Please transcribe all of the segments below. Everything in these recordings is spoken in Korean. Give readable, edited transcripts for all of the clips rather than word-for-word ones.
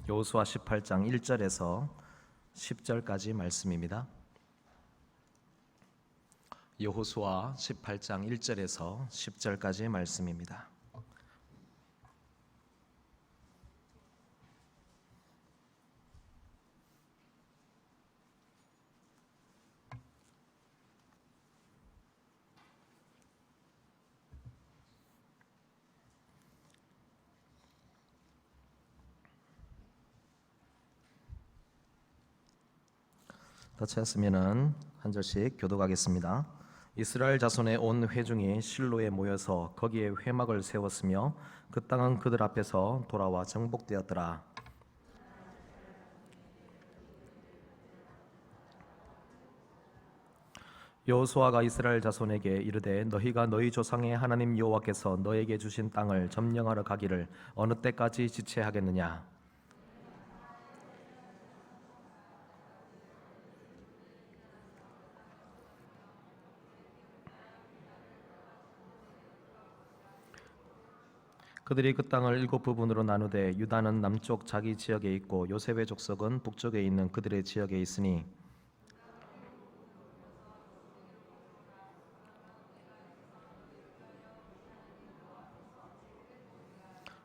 여호수아 18장 1절에서 10절까지 말씀입니다. 여호수아 18장 1절에서 10절까지 말씀입니다. 다 찾았으면은 한 절씩 교독하겠습니다. 이스라엘 자손의 온 회중이 실로에 모여서 거기에 회막을 세웠으며 그 땅은 그들 앞에서 돌아와 정복되었더라. 여호수아가 이스라엘 자손에게 이르되 너희가 너희 조상의 하나님 여호와께서 너에게 주신 땅을 점령하러 가기를 어느 때까지 지체하겠느냐? 그들이 그 땅을 7부분으로 나누되 유다는 남쪽 자기 지역에 있고 요셉의 족속은 북쪽에 있는 그들의 지역에 있으니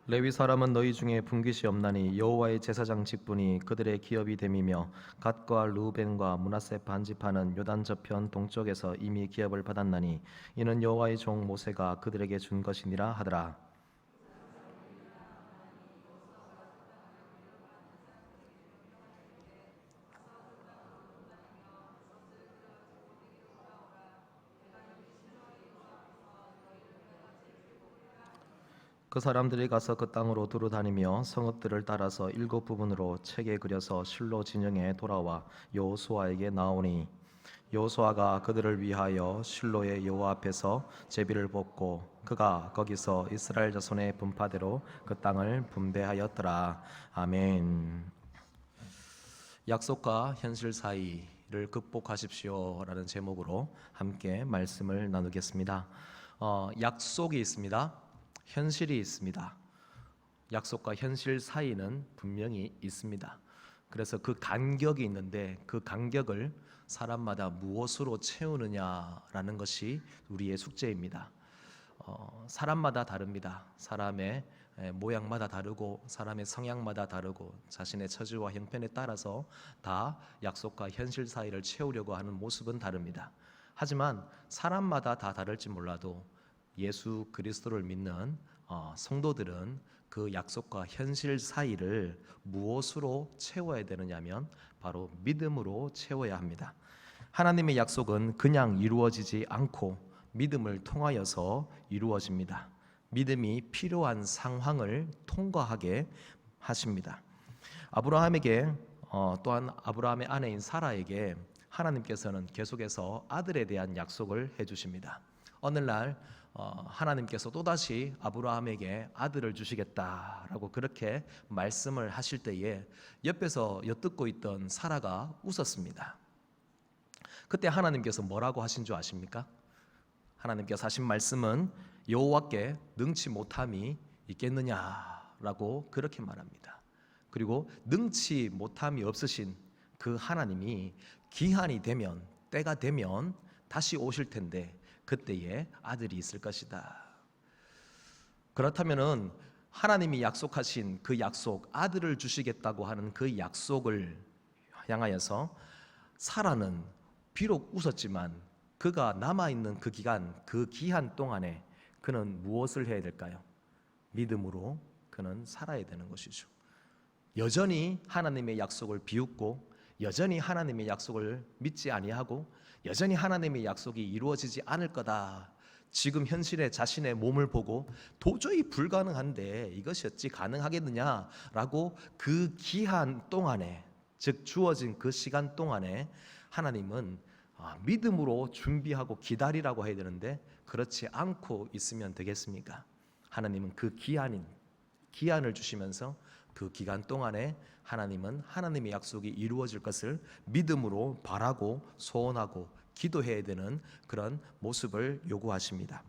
레위 사람은 너희 중에 분깃이 없나니 여호와의 제사장 직분이 그들의 기업이 됨이며 갓과 루벤과 므낫세 반지파는 요단 저편 동쪽에서 이미 기업을 받았나니 이는 여호와의 종 모세가 그들에게 준 것이니라 하더라. 그 사람들이 가서 그 땅으로 두루 다니며 성읍들을 따라서 7부분으로 책에 그려서 실로 진영에 돌아와 여호수아에게 나오니 여호수아가 그들을 위하여 실로의 여호와 앞에서 제비를 뽑고 그가 거기서 이스라엘 자손의 분파대로 그 땅을 분배하였더라. 아멘. 약속과 현실 사이를 극복하십시오라는 제목으로 함께 말씀을 나누겠습니다. 약속이 있습니다. 현실이 있습니다. 약속과 현실 사이는 분명히 있습니다. 그래서 그 간격이 있는데 그 간격을 사람마다 무엇으로 채우느냐라는 것이 우리의 숙제입니다. 사람마다 다릅니다. 사람의 모양마다 다르고 사람의 성향마다 다르고 자신의 처지와 형편에 따라서 다 약속과 현실 사이를 채우려고 하는 모습은 다릅니다. 하지만 사람마다 다 다를지 몰라도 예수 그리스도를 믿는 성도들은 그 약속과 현실 사이를 무엇으로 채워야 되느냐면 바로 믿음으로 채워야 합니다. 하나님의 약속은 그냥 이루어지지 않고 믿음을 통하여서 이루어집니다. 믿음이 필요한 상황을 통과하게 하십니다. 아브라함에게 또한 아브라함의 아내인 사라에게 하나님께서는 계속해서 아들에 대한 약속을 해주십니다. 어느 날 하나님께서 또다시 아브라함에게 아들을 주시겠다라고 그렇게 말씀을 하실 때에 옆에서 엿듣고 있던 사라가 웃었습니다. 그때 하나님께서 뭐라고 하신 줄 아십니까? 하나님께서 하신 말씀은 여호와께 능치 못함이 있겠느냐라고 그렇게 말합니다. 그리고 능치 못함이 없으신 그 하나님이 기한이 되면 때가 되면 다시 오실 텐데 그때에 아들이 있을 것이다. 그렇다면은 하나님이 약속하신 그 약속, 아들을 주시겠다고 하는 그 약속을 향하여서 사라는 비록 웃었지만 그가 남아있는 그 기간, 그 기한 동안에 그는 무엇을 해야 될까요? 믿음으로 그는 살아야 되는 것이죠. 여전히 하나님의 약속을 비웃고 여전히 하나님의 약속을 믿지 아니하고 여전히 하나님의 약속이 이루어지지 않을 거다. 지금 현실에 자신의 몸을 보고 도저히 불가능한데 이것이 어찌 가능하겠느냐라고 그 기한 동안에, 즉 주어진 그 시간 동안에 하나님은 믿음으로 준비하고 기다리라고 해야 되는데 그렇지 않고 있으면 되겠습니까? 하나님은 그 기한을 주시면서 그 기간 동안에 하나님은 하나님의 약속이 이루어질 것을 믿음으로 바라고 소원하고 기도해야 되는 그런 모습을 요구하십니다.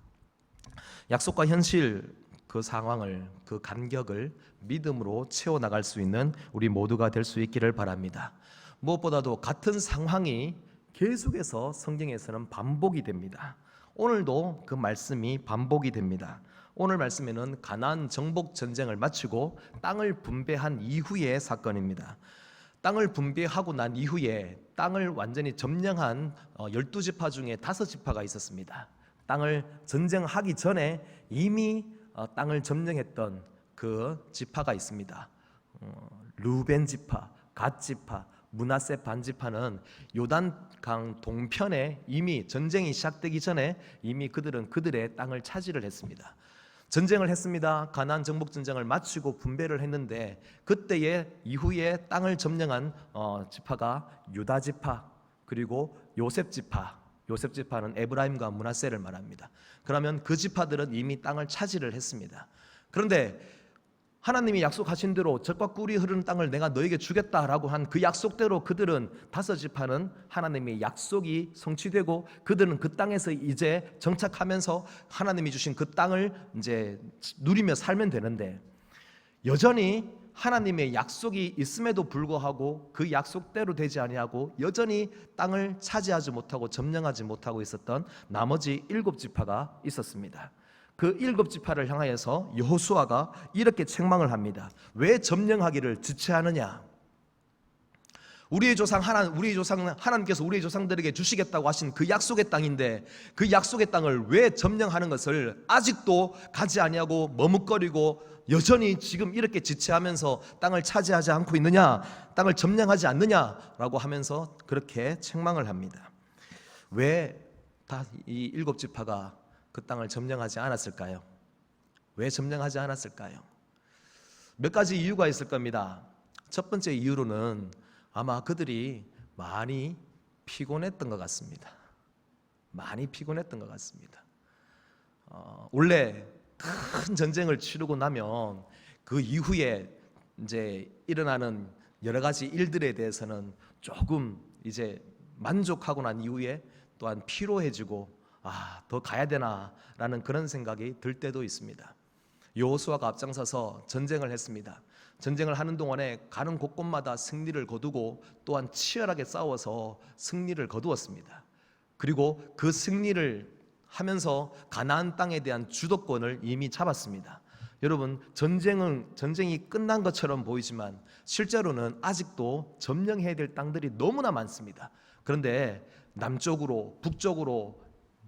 약속과 현실 그 상황을, 그 간격을 믿음으로 채워나갈 수 있는 우리 모두가 될 수 있기를 바랍니다. 무엇보다도 같은 상황이 계속해서 성경에서는 반복이 됩니다. 오늘도 그 말씀이 반복이 됩니다. 오늘 말씀에는 가나안 정복 전쟁을 마치고 땅을 분배한 이후의 사건입니다. 땅을 분배하고 난 이후에 땅을 완전히 점령한 12지파 중에 5지파가 있었습니다. 땅을 전쟁하기 전에 이미 땅을 점령했던 그 지파가 있습니다. 르우벤 지파, 갓 지파, 므낫세 반지파는 요단강 동편에 이미 전쟁이 시작되기 전에 이미 그들은 그들의 땅을 차지를 했습니다. 전쟁을 했습니다. 가나안 정복 전쟁을 마치고 분배를 했는데 그때의 이후에 땅을 점령한 지파가 유다 지파 그리고 요셉 지파. 요셉 지파는 에브라임과 므낫세를 말합니다. 그러면 그 지파들은 이미 땅을 차지를 했습니다. 그런데 하나님이 약속하신 대로 젖과 꿀이 흐르는 땅을 내가 너에게 주겠다라고 한 그 약속대로 그들은 5지파는 하나님의 약속이 성취되고 그들은 그 땅에서 이제 정착하면서 하나님이 주신 그 땅을 이제 누리며 살면 되는데 여전히 하나님의 약속이 있음에도 불구하고 그 약속대로 되지 아니하고 여전히 땅을 차지하지 못하고 점령하지 못하고 있었던 나머지 7지파가 있었습니다. 그 7지파를 향하여서 여호수아가 이렇게 책망을 합니다. 왜 점령하기를 지체하느냐? 우리의 조상 하나님께서 우리의 조상들에게 주시겠다고 하신 그 약속의 땅인데 그 약속의 땅을 왜 점령하는 것을 아직도 가지 아니하고 머뭇거리고 여전히 지금 이렇게 지체하면서 땅을 차지하지 않고 있느냐? 땅을 점령하지 않느냐라고 하면서 그렇게 책망을 합니다. 왜 다 이 7지파가 그 땅을 점령하지 않았을까요? 왜 점령하지 않았을까요? 몇 가지 이유가 있을 겁니다. 첫 번째 이유로는 아마 그들이 많이 피곤했던 것 같습니다. 많이 피곤했던 것 같습니다. 원래 큰 전쟁을 치르고 나면 그 이후에 이제 일어나는 여러 가지 일들에 대해서는 조금 이제 만족하고 난 이후에 또한 피로해지고 더 가야 되나라는 그런 생각이 들 때도 있습니다. 여호수아가 앞장서서 전쟁을 했습니다. 전쟁을 하는 동안에 가는 곳곳마다 승리를 거두고 또한 치열하게 싸워서 승리를 거두었습니다. 그리고 그 승리를 하면서 가나안 땅에 대한 주도권을 이미 잡았습니다. 여러분, 전쟁이 끝난 것처럼 보이지만 실제로는 아직도 점령해야 될 땅들이 너무나 많습니다. 그런데 남쪽으로 북쪽으로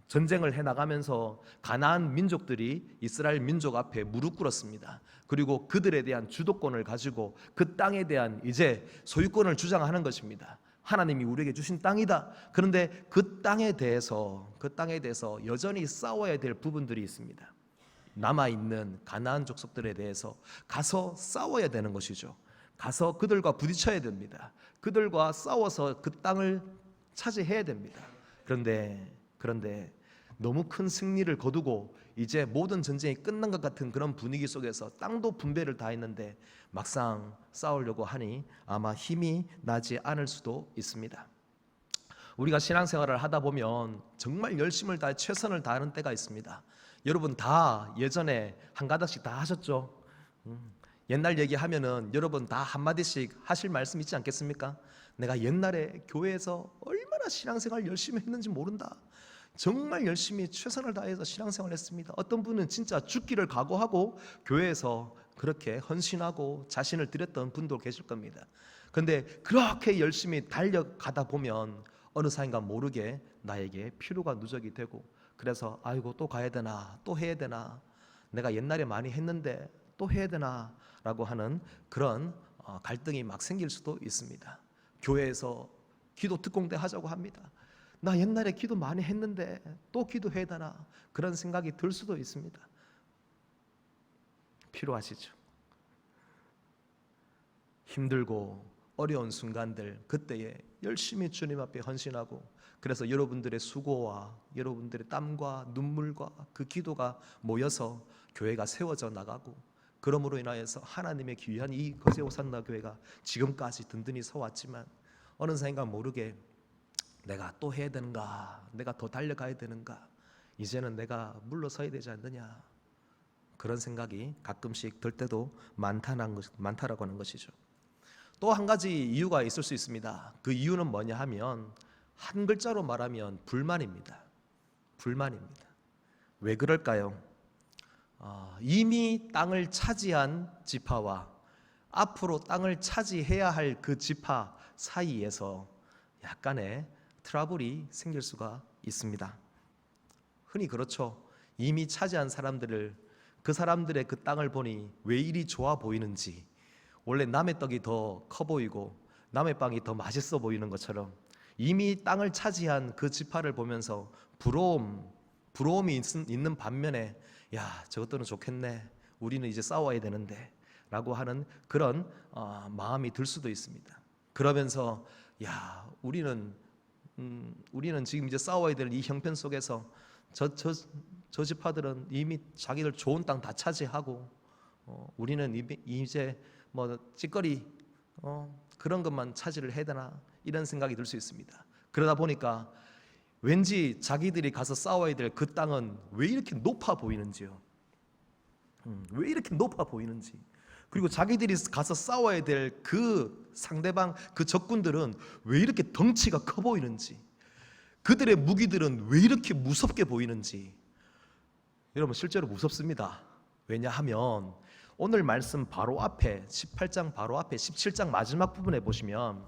전쟁을 해나가면서 가나안 민족들이 이스라엘 민족 앞에 무릎 꿇었습니다. 그리고 그들에 대한 주도권을 가지고 그 땅에 대한 이제 소유권을 주장하는 것입니다. 하나님이 우리에게 주신 땅이다. 그런데 그 땅에 대해서 여전히 싸워야 될 부분들이 있습니다. 남아있는 가나안 족속들에 대해서 가서 싸워야 되는 것이죠. 가서 그들과 부딪혀야 됩니다. 그들과 싸워서 그 땅을 차지해야 됩니다. 그런데 너무 큰 승리를 거두고 이제 모든 전쟁이 끝난 것 같은 그런 분위기 속에서 땅도 분배를 다 했는데 막상 싸우려고 하니 아마 힘이 나지 않을 수도 있습니다. 우리가 신앙생활을 하다 보면 정말 열심을 다해 최선을 다하는 때가 있습니다. 여러분 다 예전에 한 가닥씩 다 하셨죠? 옛날 얘기하면은 여러분 다 한마디씩 하실 말씀 있지 않겠습니까? 내가 옛날에 교회에서 얼마나 신앙생활 열심히 했는지 모른다. 정말 열심히 최선을 다해서 신앙생활을 했습니다. 어떤 분은 진짜 죽기를 각오하고 교회에서 그렇게 헌신하고 자신을 드렸던 분도 계실 겁니다. 그런데 그렇게 열심히 달려가다 보면 어느 사이인가 모르게 나에게 피로가 누적이 되고 그래서 아이고 또 가야 되나 또 해야 되나 내가 옛날에 많이 했는데 또 해야 되나 라고 하는 그런 갈등이 막 생길 수도 있습니다. 교회에서 기도 특공대 하자고 합니다. 나 옛날에 기도 많이 했는데 또 기도해야 되나 그런 생각이 들 수도 있습니다. 필요하시죠? 힘들고 어려운 순간들 그때에 열심히 주님 앞에 헌신하고 그래서 여러분들의 수고와 여러분들의 땀과 눈물과 그 기도가 모여서 교회가 세워져 나가고 그러므로 인하여서 하나님의 귀한 이 거제 오산나 교회가 지금까지 든든히 서왔지만 어느 사이인가 모르게 내가 또 해야 되는가 내가 더 달려가야 되는가 이제는 내가 물러서야 되지 않느냐 그런 생각이 가끔씩 들 때도 많다라고 하는 것이죠. 또 한 가지 이유가 있을 수 있습니다. 그 이유는 뭐냐 하면 한 글자로 말하면 불만입니다. 불만입니다. 왜 그럴까요? 이미 땅을 차지한 지파와 앞으로 땅을 차지해야 할 그 지파 사이에서 약간의 트러블이 생길 수가 있습니다. 흔히 그렇죠. 이미 차지한 사람들을, 그 사람들의 그 땅을 보니 왜 이리 좋아 보이는지, 원래 남의 떡이 더 커 보이고 남의 빵이 더 맛있어 보이는 것처럼 이미 땅을 차지한 그 지파를 보면서 부러움이 있는 반면에 야, 저것들은 좋겠네, 우리는 이제 싸워야 되는데 라고 하는 그런 마음이 들 수도 있습니다. 그러면서 야, 우리는 지금 이제 싸워야 될 이 형편 속에서 저 지파들은 이미 자기들 좋은 땅 다 차지하고 우리는 이제 뭐 찌꺼리 그런 것만 차지를 해야 되나, 이런 생각이 들 수 있습니다. 그러다 보니까 왠지 자기들이 가서 싸워야 될 그 땅은 왜 이렇게 높아 보이는지요. 왜 이렇게 높아 보이는지, 그리고 자기들이 가서 싸워야 될 그 상대방, 그 적군들은 왜 이렇게 덩치가 커 보이는지, 그들의 무기들은 왜 이렇게 무섭게 보이는지. 여러분, 실제로 무섭습니다. 왜냐하면 오늘 말씀 바로 앞에 18장 바로 앞에 17장 마지막 부분에 보시면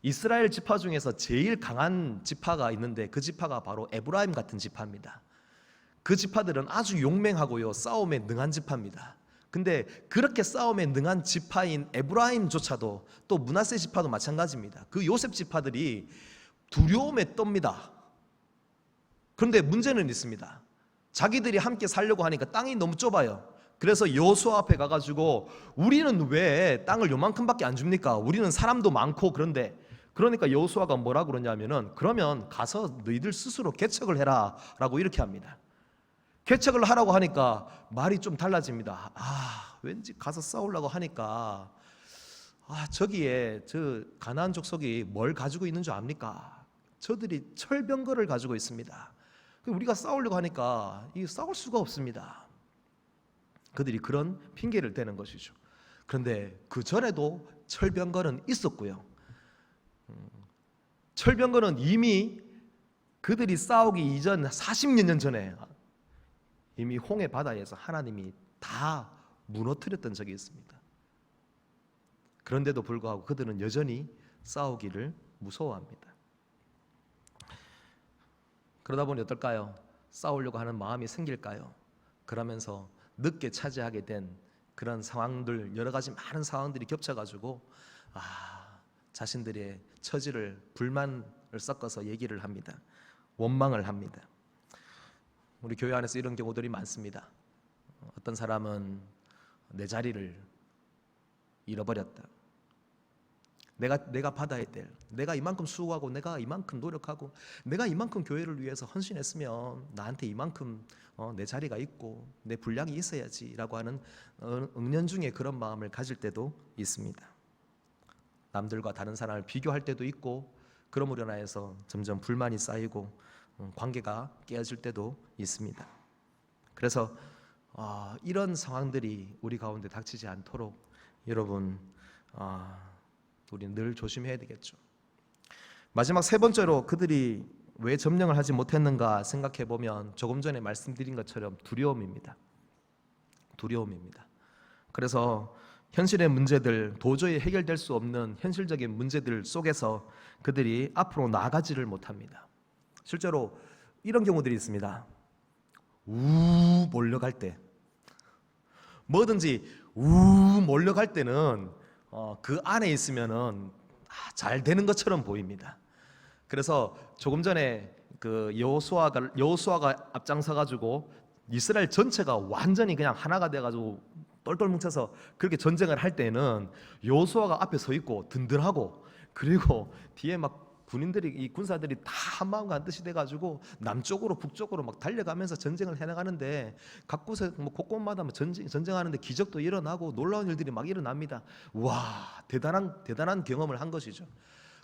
이스라엘 지파 중에서 제일 강한 지파가 있는데 그 지파가 바로 에브라임 같은 지파입니다. 그 지파들은 아주 용맹하고요, 싸움에 능한 지파입니다. 근데 그렇게 싸움에 능한 지파인 에브라임조차도, 또 므낫세 지파도 마찬가지입니다. 그 요셉 지파들이 두려움에 떱니다. 그런데 문제는 있습니다. 자기들이 함께 살려고 하니까 땅이 너무 좁아요. 그래서 여호수아 앞에 가가지고 우리는 왜 땅을 요만큼밖에 안 줍니까? 우리는 사람도 많고. 그러니까 여호수아가 뭐라 그러냐면은, 그러면 가서 너희들 스스로 개척을 해라 라고 이렇게 합니다. 개척을 하라고 하니까 말이 좀 달라집니다. 왠지 가서 싸우려고 하니까 저기에 저 가나안 족속이 뭘 가지고 있는 줄 압니까? 저들이 철병거를 가지고 있습니다. 우리가 싸우려고 하니까 이 싸울 수가 없습니다. 그들이 그런 핑계를 대는 것이죠. 그런데 그 전에도 철병거는 있었고요. 철병거는 이미 그들이 싸우기 이전 40여 년 전에 이미 홍해 바다에서 하나님이 다 무너뜨렸던 적이 있습니다. 그런데도 불구하고 그들은 여전히 싸우기를 무서워합니다. 그러다 보니 어떨까요? 싸우려고 하는 마음이 생길까요? 그러면서 늦게 차지하게 된 그런 상황들, 여러 가지 많은 상황들이 겹쳐가지고 자신들의 처지를, 불만을 섞어서 얘기를 합니다. 원망을 합니다. 우리 교회 안에서 이런 경우들이 많습니다. 어떤 사람은 내 자리를 잃어버렸다. 내가 받아야 될, 내가 이만큼 수고하고 내가 이만큼 노력하고 내가 이만큼 교회를 위해서 헌신했으면 나한테 이만큼 내 자리가 있고 내 분량이 있어야지 라고 하는 은연중에 그런 마음을 가질 때도 있습니다. 남들과 다른 사람을 비교할 때도 있고, 그러므로 인하여서 점점 불만이 쌓이고 관계가 깨어질 때도 있습니다. 그래서 이런 상황들이 우리 가운데 닥치지 않도록 여러분, 우리는 늘 조심해야 되겠죠. 마지막 세 번째로 그들이 왜 점령을 하지 못했는가 생각해 보면 조금 전에 말씀드린 것처럼 두려움입니다. 두려움입니다. 그래서 현실의 문제들, 도저히 해결될 수 없는 현실적인 문제들 속에서 그들이 앞으로 나아가지를 못합니다. 실제로 이런 경우들이 있습니다. 몰려갈 때, 뭐든지 몰려갈 때는 그 안에 있으면은 잘 되는 것처럼 보입니다. 그래서 조금 전에 그 여호수아가 앞장서 가지고 이스라엘 전체가 완전히 그냥 하나가 돼 가지고 똘똘 뭉쳐서 그렇게 전쟁을 할 때는 여호수아가 앞에 서 있고 든든하고, 그리고 뒤에 막 군인들이, 이 군사들이 다 한마음과 한뜻이 돼가지고 남쪽으로 북쪽으로 막 달려가면서 전쟁을 해나가는데, 각 곳에 뭐 곳곳마다 전쟁하는데 기적도 일어나고 놀라운 일들이 막 일어납니다. 와, 대단한 경험을 한 것이죠.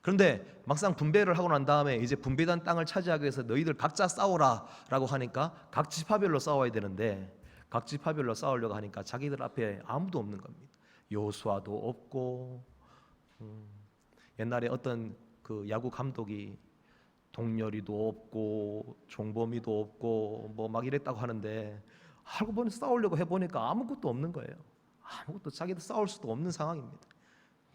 그런데 막상 분배를 하고 난 다음에 이제 분배된 땅을 차지하기 위해서 너희들 각자 싸워라 라고 하니까 각 지파별로 싸워야 되는데, 각지파별로 싸우려고 하니까 자기들 앞에 아무도 없는 겁니다. 여호수아도 없고, 옛날에 어떤 그 야구 감독이 동열이도 없고 종범이도 없고 뭐 막 이랬다고 하는데, 알고 보니 싸우려고 해보니까 아무것도 없는 거예요. 아무것도, 자기도 싸울 수도 없는 상황입니다.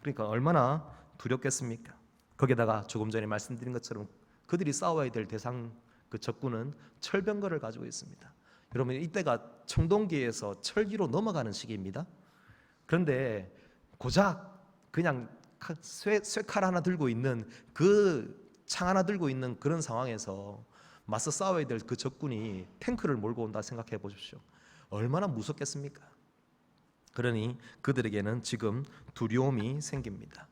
그러니까 얼마나 두렵겠습니까? 거기다가 조금 전에 말씀드린 것처럼 그들이 싸워야 될 대상, 그 적군은 철병거를 가지고 있습니다. 여러분, 이때가 청동기에서 철기로 넘어가는 시기입니다. 그런데 고작 그냥 쇠칼 하나 들고 있는, 그 창 하나 들고 있는 그런 상황에서 맞서 싸워야 될 그 적군이 탱크를 몰고 온다 생각해 보십시오. 얼마나 무섭겠습니까? 그러니 그들에게는 지금 두려움이 생깁니다.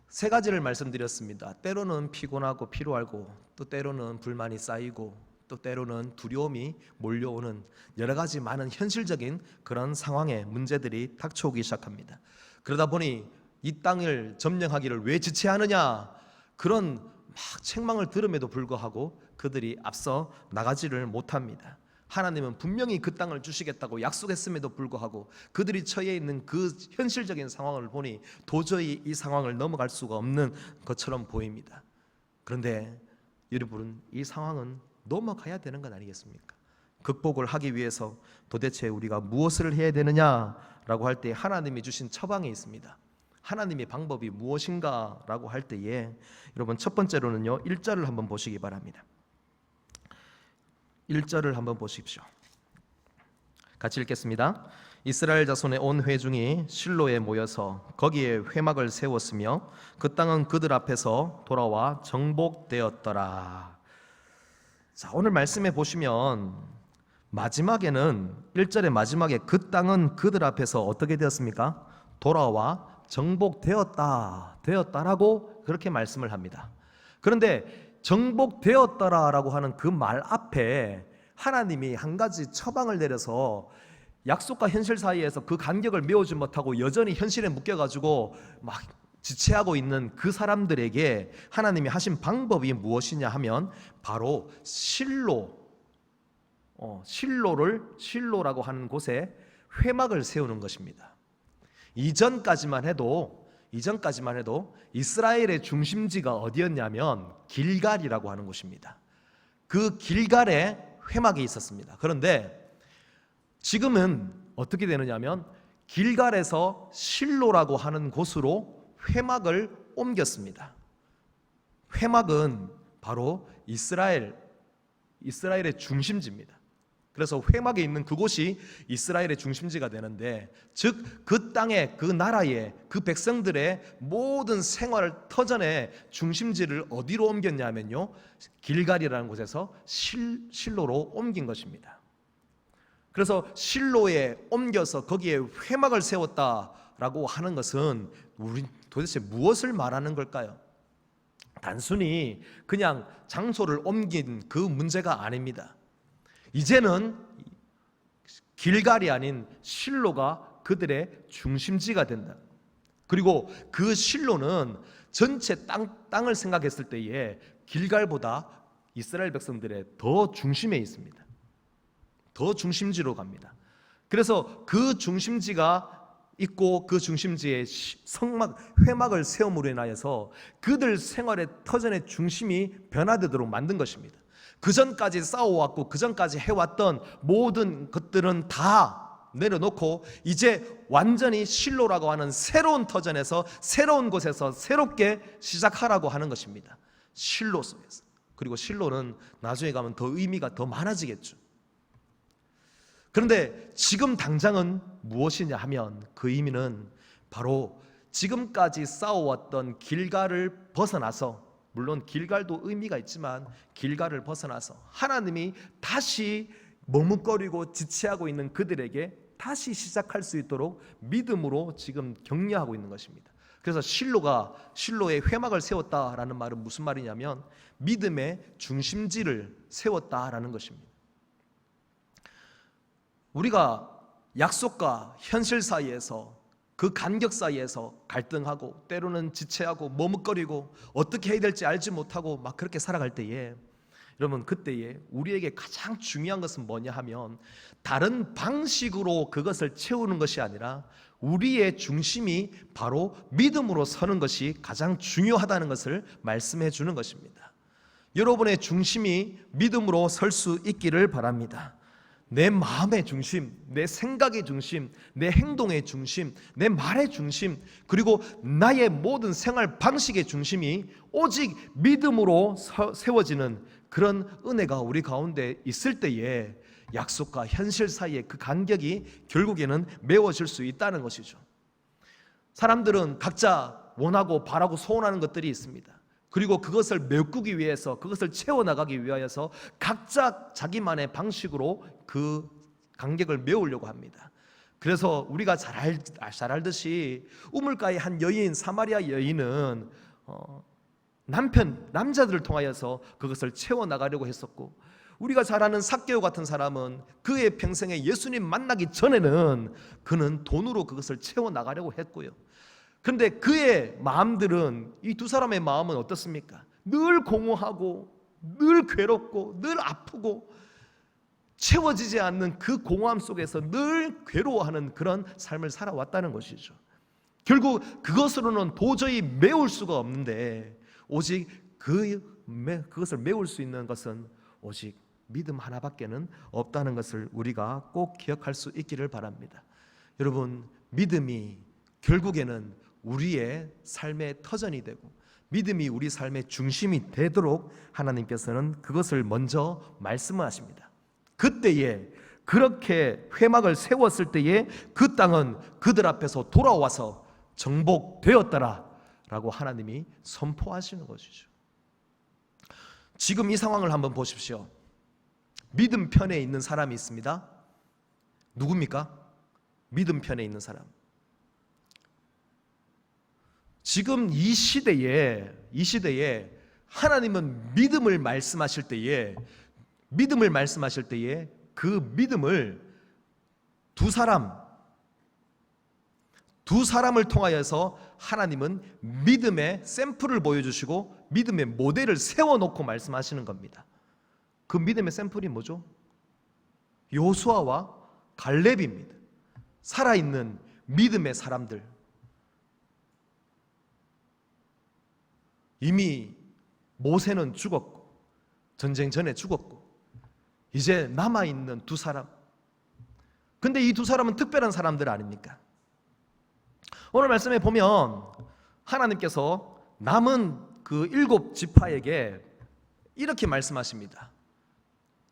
세 가지를 말씀드렸습니다. 때로는 피곤하고 피로하고, 또 때로는 불만이 쌓이고, 또 때로는 두려움이 몰려오는 여러 가지 많은 현실적인 그런 상황의 문제들이 닥쳐오기 시작합니다. 그러다 보니 이 땅을 점령하기를 왜 지체하느냐, 그런 막 책망을 들음에도 불구하고 그들이 앞서 나가지를 못합니다. 하나님은 분명히 그 땅을 주시겠다고 약속했음에도 불구하고 그들이 처해 있는 그 현실적인 상황을 보니 도저히 이 상황을 넘어갈 수가 없는 것처럼 보입니다. 그런데 여러분, 이 상황은 넘어가야 되는 건 아니겠습니까? 극복을 하기 위해서 도대체 우리가 무엇을 해야 되느냐라고 할 때 하나님이 주신 처방이 있습니다. 하나님의 방법이 무엇인가 라고 할 때에, 여러분, 첫 번째로는요, 1절을 한번 보시기 바랍니다. 1절을 한번 보십시오. 같이 읽겠습니다. 이스라엘 자손의 온 회중이 실로에 모여서 거기에 회막을 세웠으며 그 땅은 그들 앞에서 돌아와 정복되었더라. 자, 오늘 말씀에 보시면 마지막에는 1절의 마지막에 그 땅은 그들 앞에서 어떻게 되었습니까? 돌아와 정복되었다라고 그렇게 말씀을 합니다. 그런데 정복되었더라라고 하는 그 말 앞에 하나님이 한 가지 처방을 내려서 약속과 현실 사이에서 그 간격을 메우지 못하고 여전히 현실에 묶여가지고 막 지체하고 있는 그 사람들에게 하나님이 하신 방법이 무엇이냐 하면 바로 실로라고 하는 곳에 회막을 세우는 것입니다. 이전까지만 해도 이스라엘의 중심지가 어디였냐면 길갈이라고 하는 곳입니다. 그 길갈에 회막이 있었습니다. 그런데 지금은 어떻게 되느냐면 길갈에서 실로라고 하는 곳으로 회막을 옮겼습니다. 회막은 바로 이스라엘의 중심지입니다. 그래서 회막에 있는 그곳이 이스라엘의 중심지가 되는데, 즉 그 땅의, 그 나라의, 그 백성들의 모든 생활 터전의 중심지를 어디로 옮겼냐면요, 길갈이라는 곳에서 실로로 옮긴 것입니다. 그래서 실로에 옮겨서 거기에 회막을 세웠다라고 하는 것은 우리 도대체 무엇을 말하는 걸까요? 단순히 그냥 장소를 옮긴 그 문제가 아닙니다. 이제는 길갈이 아닌 실로가 그들의 중심지가 된다. 그리고 그 실로는 전체 땅을 생각했을 때에 길갈보다 이스라엘 백성들의 더 중심에 있습니다. 더 중심지로 갑니다. 그래서 그 중심지가 있고 그 중심지에 회막을 세움으로 인하여서 그들 생활의 터전의 중심이 변화되도록 만든 것입니다. 그 전까지 싸워왔고 그 전까지 해왔던 모든 것들은 다 내려놓고 이제 완전히 실로라고 하는 새로운 터전에서, 새로운 곳에서 새롭게 시작하라고 하는 것입니다. 실로 속에서. 그리고 실로는 나중에 가면 더 의미가 더 많아지겠죠. 그런데 지금 당장은 무엇이냐 하면 그 의미는 바로 지금까지 싸워왔던 길갈을 벗어나서, 물론 길갈도 의미가 있지만 길갈을 벗어나서 하나님이 다시 머뭇거리고 지체하고 있는 그들에게 다시 시작할 수 있도록 믿음으로 지금 격려하고 있는 것입니다. 그래서 실로에 회막을 세웠다라는 말은 무슨 말이냐면 믿음의 중심지를 세웠다라는 것입니다. 우리가 약속과 현실 사이에서, 그 간격 사이에서 갈등하고 때로는 지체하고 머뭇거리고 어떻게 해야 될지 알지 못하고 막 그렇게 살아갈 때에, 여러분, 그때에 우리에게 가장 중요한 것은 뭐냐 하면 다른 방식으로 그것을 채우는 것이 아니라 우리의 중심이 바로 믿음으로 서는 것이 가장 중요하다는 것을 말씀해 주는 것입니다. 여러분의 중심이 믿음으로 설 수 있기를 바랍니다. 내 마음의 중심, 내 생각의 중심, 내 행동의 중심, 내 말의 중심, 그리고 나의 모든 생활 방식의 중심이 오직 믿음으로 세워지는 그런 은혜가 우리 가운데 있을 때에 약속과 현실 사이의 그 간격이 결국에는 메워질 수 있다는 것이죠. 사람들은 각자 원하고 바라고 소원하는 것들이 있습니다. 그리고 그것을 메꾸기 위해서, 그것을 채워나가기 위하여서 각자 자기만의 방식으로 그 간격을 메우려고 합니다. 그래서 우리가 잘 알듯이 우물가의 한 여인, 사마리아 여인은 남자들을 통하여서 그것을 채워나가려고 했었고, 우리가 잘 아는 삭개오 같은 사람은 그의 평생에 예수님 만나기 전에는 그는 돈으로 그것을 채워나가려고 했고요. 그런데 그의 마음들은, 이 두 사람의 마음은 어떻습니까? 늘 공허하고 늘 괴롭고 늘 아프고 채워지지 않는 그 공허함 속에서 늘 괴로워하는 그런 삶을 살아왔다는 것이죠. 결국 그것으로는 도저히 메울 수가 없는데, 오직 그것을 메울 수 있는 것은 오직 믿음 하나밖에는 없다는 것을 우리가 꼭 기억할 수 있기를 바랍니다. 여러분, 믿음이 결국에는 우리의 삶의 터전이 되고 믿음이 우리 삶의 중심이 되도록 하나님께서는 그것을 먼저 말씀하십니다. 그때에 그렇게 회막을 세웠을 때에 그 땅은 그들 앞에서 돌아와서 정복되었더라 라고 하나님이 선포하시는 것이죠. 지금 이 상황을 한번 보십시오. 믿음 편에 있는 사람이 있습니다. 누굽니까? 믿음 편에 있는 사람. 지금 이 시대에 하나님은 믿음을 말씀하실 때에 그 믿음을 두 사람을 통하여서 하나님은 믿음의 샘플을 보여주시고 믿음의 모델을 세워놓고 말씀하시는 겁니다. 그 믿음의 샘플이 뭐죠? 여호수아와 갈렙입니다. 살아있는 믿음의 사람들. 이미 모세는 죽었고 전쟁 전에 죽었고 이제 남아있는 두 사람. 근데 이 두 사람은 특별한 사람들 아닙니까? 오늘 말씀에 보면 하나님께서 남은 그 7 지파에게 이렇게 말씀하십니다.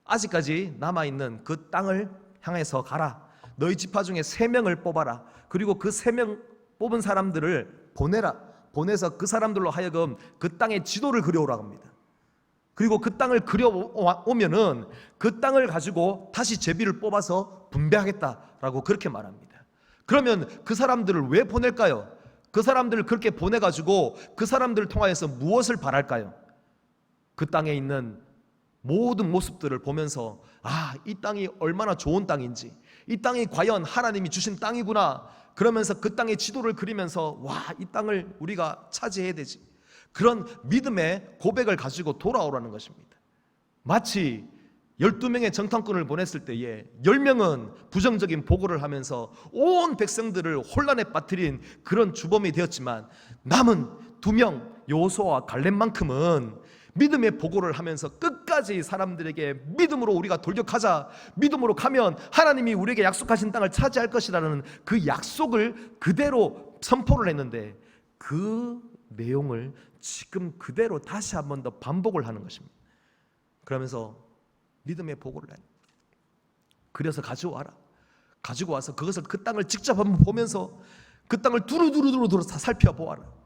아직까지 남아있는 그 땅을 향해서 가라. 너희 지파 중에 3명을 뽑아라. 그리고 그 3명 뽑은 사람들을 보내라. 보내서 그 사람들로 하여금 그 땅의 지도를 그려오라고 합니다. 그리고 그 땅을 그려오면은 그 땅을 가지고 다시 제비를 뽑아서 분배하겠다라고 그렇게 말합니다. 그러면 그 사람들을 왜 보낼까요? 그 사람들을 그렇게 보내가지고 그 사람들을 통하여서 무엇을 바랄까요? 그 땅에 있는 모든 모습들을 보면서 이 땅이 얼마나 좋은 땅인지, 이 땅이 과연 하나님이 주신 땅이구나, 그러면서 그 땅의 지도를 그리면서 이 땅을 우리가 차지해야 되지, 그런 믿음의 고백을 가지고 돌아오라는 것입니다. 마치 12명의 정탐꾼을 보냈을 때에 10명은 부정적인 보고를 하면서 온 백성들을 혼란에 빠뜨린 그런 주범이 되었지만, 남은 2명 여호수아와 갈렙만큼은 믿음의 보고를 하면서 끝까지 사람들에게 믿음으로 우리가 돌격하자, 믿음으로 가면 하나님이 우리에게 약속하신 땅을 차지할 것이라는 그 약속을 그대로 선포를 했는데, 그 내용을 지금 그대로 다시 한 번 더 반복을 하는 것입니다. 그러면서 믿음의 보고를 해. 그래서 가지고 와서 그것을, 그 땅을 직접 한번 보면서 그 땅을 두루두루 다 살펴보아라.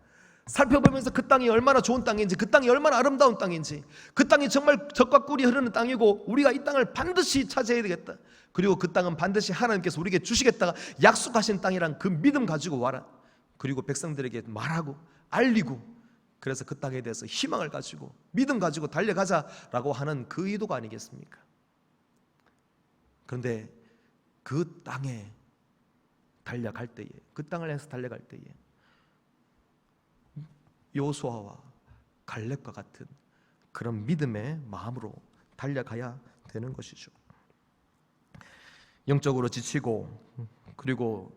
살펴보면서 그 땅이 얼마나 좋은 땅인지, 그 땅이 얼마나 아름다운 땅인지, 그 땅이 정말 젖과 꿀이 흐르는 땅이고 우리가 이 땅을 반드시 차지해야 되겠다. 그리고 그 땅은 반드시 하나님께서 우리에게 주시겠다가 약속하신 땅이란 그 믿음 가지고 와라. 그리고 백성들에게 말하고 알리고, 그래서 그 땅에 대해서 희망을 가지고 믿음 가지고 달려가자라고 하는 그 의도가 아니겠습니까? 그런데 그 땅에 달려갈 때에, 그 땅을 향해서 달려갈 때에 여호수아와 갈렙과 같은 그런 믿음의 마음으로 달려가야 되는 것이죠. 영적으로 지치고 그리고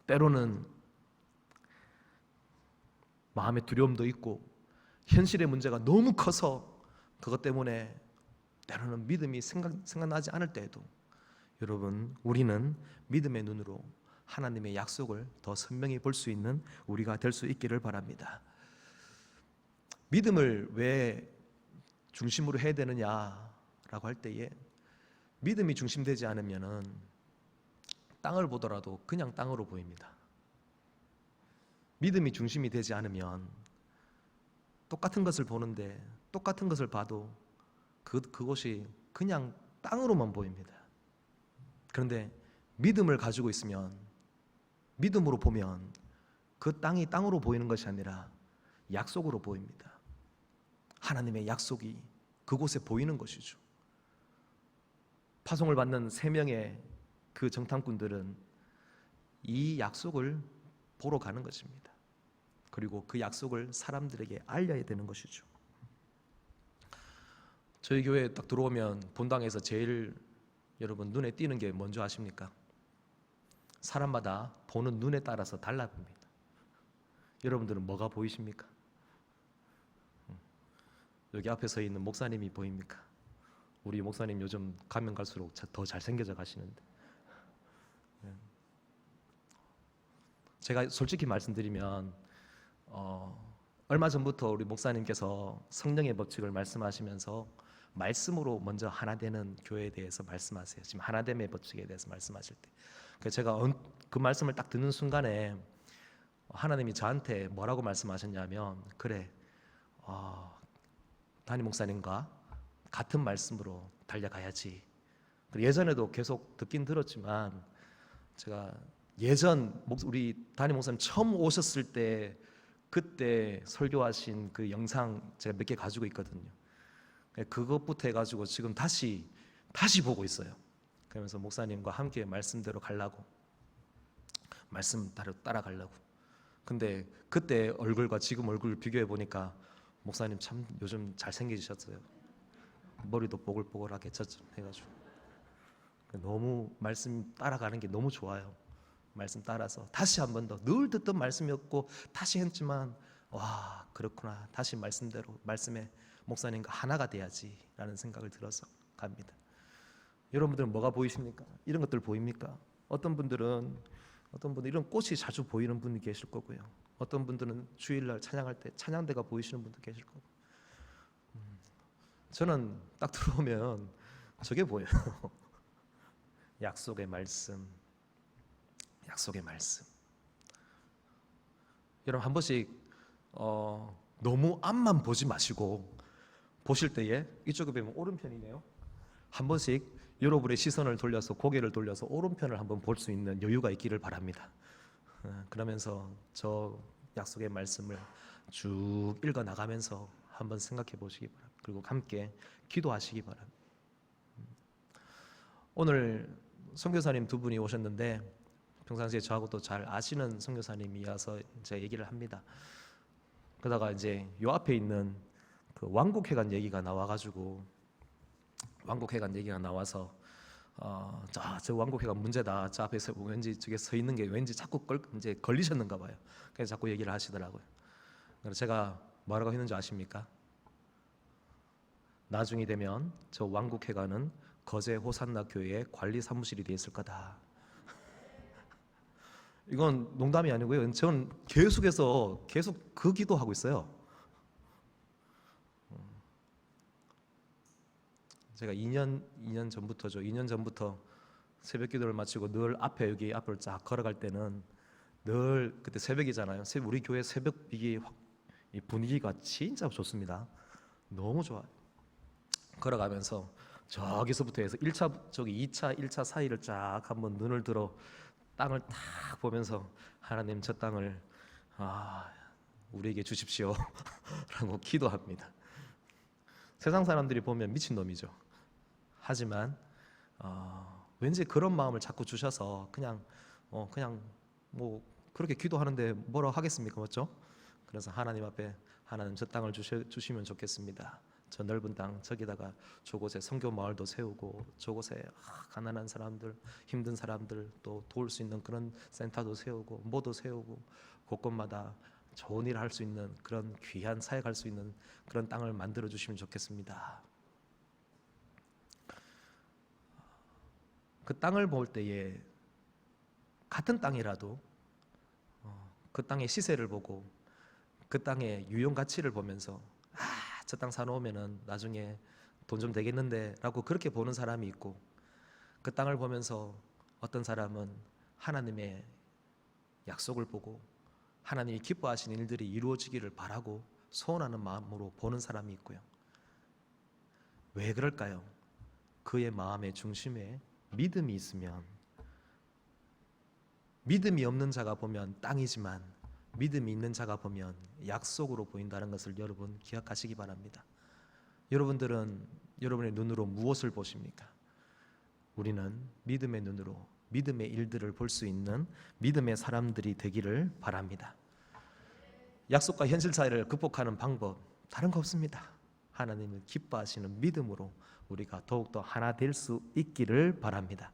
때로는 마음의 두려움도 있고 현실의 문제가 너무 커서 그것 때문에 때로는 믿음이 생각나지 않을 때에도 여러분, 우리는 믿음의 눈으로 하나님의 약속을 더 선명히 볼 수 있는 우리가 될 수 있기를 바랍니다. 믿음을 왜 중심으로 해야 되느냐라고 할 때에 믿음이 중심되지 않으면은 땅을 보더라도 그냥 땅으로 보입니다. 믿음이 중심이 되지 않으면 똑같은 것을 보는데 똑같은 것을 봐도 그것이 그냥 땅으로만 보입니다. 그런데 믿음을 가지고 있으면, 믿음으로 보면 그 땅이 땅으로 보이는 것이 아니라 약속으로 보입니다. 하나님의 약속이 그곳에 보이는 것이죠. 파송을 받는 3명의 그 정탐꾼들은 이 약속을 보러 가는 것입니다. 그리고 그 약속을 사람들에게 알려야 되는 것이죠. 저희 교회에 딱 들어오면 본당에서 제일 여러분 눈에 띄는 게 뭔지 아십니까? 사람마다 보는 눈에 따라서 달라 보입니다. 여러분들은 뭐가 보이십니까? 여기 앞에 서 있는 목사님이 보입니까? 우리 목사님 요즘 가면 갈수록 더 잘생겨져 가시는데, 제가 솔직히 말씀드리면 얼마 전부터 우리 목사님께서 성령의 법칙을 말씀하시면서 말씀으로 먼저 하나 되는 교회에 대해서 말씀하세요. 지금 하나됨의 법칙에 대해서 말씀하실 때 제가 그 말씀을 딱 듣는 순간에 하나님이 저한테 뭐라고 말씀하셨냐면, 그래, 담임 목사님과 같은 말씀으로 달려가야지. 예전에도 계속 듣긴 들었지만 제가 예전 우리 담임 목사님 처음 오셨을 때 그때 설교하신 그 영상 제가 몇 개 가지고 있거든요. 그것부터 해가지고 지금 다시 보고 있어요. 그러면서 목사님과 함께 말씀대로 가려고, 말씀 따라가려고. 근데 그때 얼굴과 지금 얼굴 비교해 보니까 목사님 참 요즘 잘생기셨어요. 머리도 뽀글뽀글하게 해가지고 너무 말씀 따라가는 게 너무 좋아요. 말씀 따라서 다시 한 번 더, 늘 듣던 말씀이었고 다시 했지만 와, 그렇구나, 다시 말씀대로 말씀에 목사님과 하나가 돼야지라는 생각을 들어서 갑니다. 여러분들은 뭐가 보이십니까? 이런 것들 보입니까? 어떤 분들은 이런 꽃이 자주 보이는 분이 계실 거고요. 어떤 분들은 주일날 찬양할 때 찬양대가 보이시는 분도 계실 거고. 저는 딱 들어오면 저게 보여요. 약속의 말씀, 약속의 말씀. 여러분 한 번씩 너무 앞만 보지 마시고 보실 때에, 이쪽에 보면 오른편이네요. 한 번씩 여러분의 시선을 돌려서, 고개를 돌려서 오른편을 한번 볼 수 있는 여유가 있기를 바랍니다. 그러면서 저 약속의 말씀을 쭉 읽어 나가면서 한번 생각해 보시기 바랍니다. 그리고 함께 기도하시기 바랍니다. 오늘 선교사님 2분이 오셨는데 평상시에 저하고 또 잘 아시는 선교사님이어서 제가 얘기를 합니다. 그러다가 이제 요 앞에 있는 그 왕국회관 얘기가 나와가지고, 왕국회관 얘기가 나와서 저 왕국회관 문제다. 저 앞에서 왠지 저게 서 있는 게 왠지 자꾸 이제 걸리셨는가 봐요. 그래서 자꾸 얘기를 하시더라고요. 그래서 제가 뭐라고 했는지 아십니까? 나중이 되면 저 왕국회관은 거제 호산나 교회의 관리 사무실이 되어 있을 거다. 이건 농담이 아니고요. 저는 계속 그 기도하고 있어요. 제가 2년 전부터죠. 2년 전부터 새벽 기도를 마치고 늘 앞에, 여기 앞을 쫙 걸어갈 때는 늘 그때 새벽이잖아요. 우리 교회 새벽 이 분위기가 진짜 좋습니다. 너무 좋아요. 걸어가면서 저기서부터 해서 1차, 저기 2차, 1차 사이를 쫙 한번 눈을 들어 땅을 탁 보면서 하나님 저 땅을 우리에게 주십시오 라고 기도합니다. 세상 사람들이 보면 미친놈이죠. 하지만 왠지 그런 마음을 자꾸 주셔서 그냥 뭐 그렇게 기도하는데 뭐라 하겠습니까? 맞죠? 그래서 하나님 앞에 하나님 저 땅을 주시면 좋겠습니다. 저 넓은 땅 저기다가 저곳에 선교 마을도 세우고 저곳에 가난한 사람들, 힘든 사람들 또 도울 수 있는 그런 센터도 세우고 뭐도 세우고 곳곳마다 좋은 일을 할 수 있는 그런 귀한 사역할 수 있는 그런 땅을 만들어 주시면 좋겠습니다. 그 땅을 볼 때에 같은 땅이라도 그 땅의 시세를 보고 그 땅의 유용 가치를 보면서 저 땅 사놓으면은 나중에 돈 좀 되겠는데 라고 그렇게 보는 사람이 있고, 그 땅을 보면서 어떤 사람은 하나님의 약속을 보고 하나님이 기뻐하시는 일들이 이루어지기를 바라고 소원하는 마음으로 보는 사람이 있고요. 왜 그럴까요? 그의 마음의 중심에 믿음이 있으면, 믿음이 없는 자가 보면 땅이지만 믿음이 있는 자가 보면 약속으로 보인다는 것을 여러분 기억하시기 바랍니다. 여러분들은 여러분의 눈으로 무엇을 보십니까? 우리는 믿음의 눈으로 믿음의 일들을 볼 수 있는 믿음의 사람들이 되기를 바랍니다. 약속과 현실 사이를 극복하는 방법 다른 거 없습니다. 하나님을 기뻐하시는 믿음으로 우리가 더욱더 하나 될 수 있기를 바랍니다.